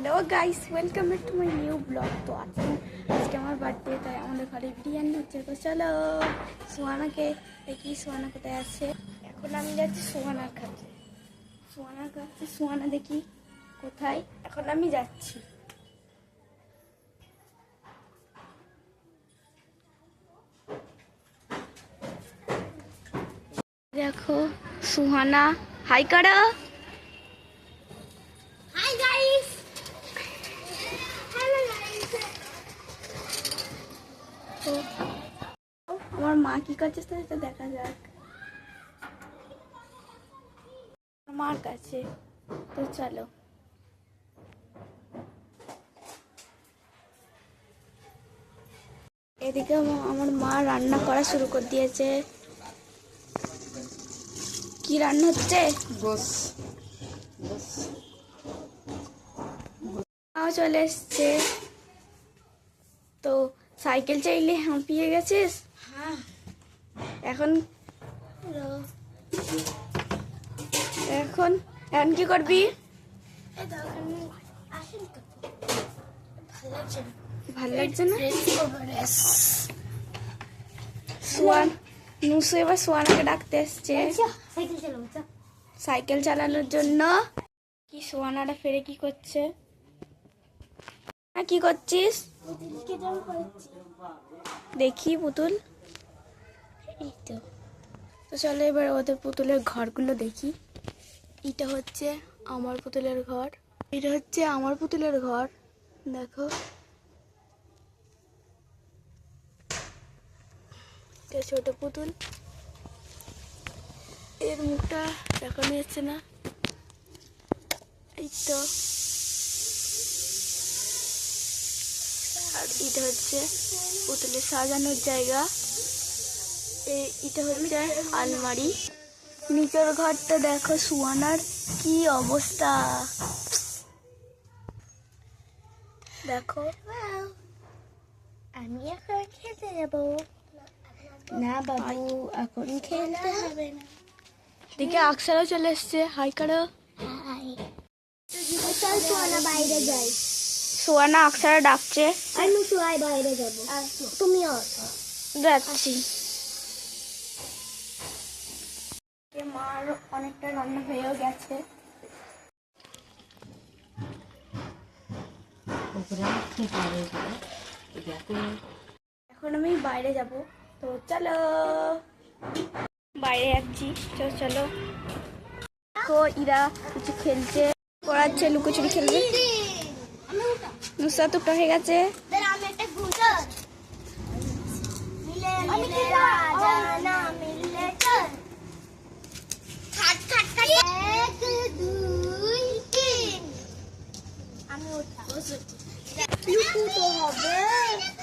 Hello guys, welcome back to my new blog. তো আজকে আমার বার্থডে, তাই আমাদের ঘরে বিরিয়ানি হচ্ছে। তো চলো সোহানাকে দেখি সোহানা কোথায় আছে। এখন আমি যাচ্ছি সোহানার কাছে। সোহানা দেখি কোথায়। এখন আমি যাচ্ছি। দেখো সোহানা, হাই করো। হাই গাইস, আমার মা কি করছে সেটা দেখা যাক। মার কাছে তো চলো। এদিকে আমার মা রান্না করা শুরু করে দিয়েছে। কি রান্না হচ্ছে? মাও চলে এসছে। তো সাইকেল চাইলে হাঁপিয়ে গেছিস? হ্যাঁ। এখন এখন এখন কি করবি? ভাল লাগছে না? নুসু এবার সোয়ানাকে ডাকতে এসছে সাইকেল চালানোর জন্য। কি সোয়ানাটা ফেরে কি করছে? কি করছিস? দেখি পুতুল। এই তো চলো এবার ওদের পুতুলের ঘরগুলো দেখি। এটা হচ্ছে আমার পুতুলের ঘর, এটা হচ্ছে আমার পুতুলের ঘর। দেখো এটা ছোট পুতুল, এর মুখটা দেখানো যাচ্ছে না। এই তো, আর এটা হচ্ছে পুতুলের সাজানোর জায়গা। এটা হচ্ছে আলমারি। নিচের ঘরটা দেখো সোয়ানার কি অবস্থা দেখো। আমি এখন খেলতে যাব না বাবু, এখন খেলতে হবে না। দেখে আকসারও চলে এসছে, হাই করো। চল সোয়ানা বাইরে যাই। সোয়ানা আকসারা ডাকছে। আমি সোয়াই বাইরে যাব, তুমিও যাচ্ছি। মার অনেকটা রান্না হয়েও গেছে। এখন আমি বাইরে যাব, তো চলো বাইরে যাচ্ছি। চলো তো ইরা কিছু খেলছে, পড়াচ্ছে, লুকোচুরি খেলবে। নুসরাত তো হয়ে গেছে।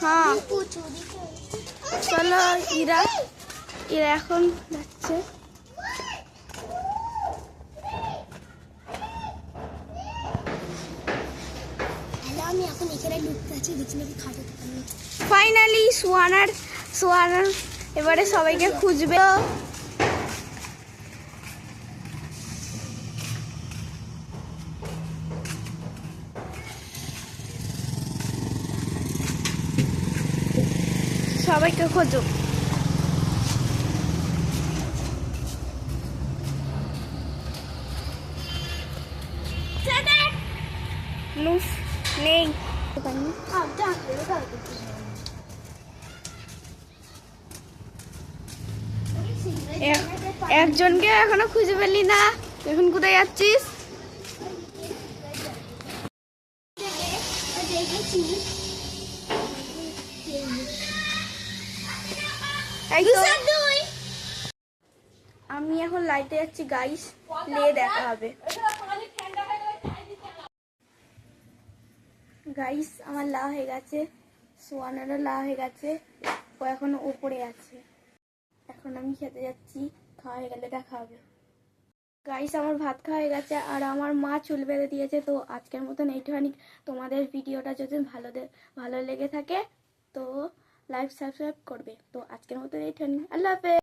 হ্যাঁ চলো, ইরা এখন যাচ্ছে। আমি এখন এখানে ঢুকতে আছি, দেখছি নাকি খাটে। ফাইনালি সোয়ানার এবারে সবাইকে খুঁজবে। সবাইকে খোঁজো। নেই, একজনকে এখনো খুঁজে পেলি না। এখন কোথায় যাচ্ছিস? আমি এখন লাইটে যাচ্ছি গাইস, নিয়ে দেখা হবে। গাইস আমার লা হয়ে গেছে, সোয়ানারও লা হয়ে গেছে, ও এখনো উপরে আছে। এখন আমি খেতে যাচ্ছি, খাওয়া হয়ে গেলে দেখা হবে। গাইস আমার ভাত খাওয়া হয়ে গেছে, আর আমার মা চুল বেঁধে দিয়েছে। তো আজকের মতন এইটুখানি। তোমাদের ভিডিওটা যদি ভালো লেগে থাকে তো লাইক সাবস্ক্রাইব করবে। তো আজকের মতন এইটুখানি, আল্লাহ হাফেজ।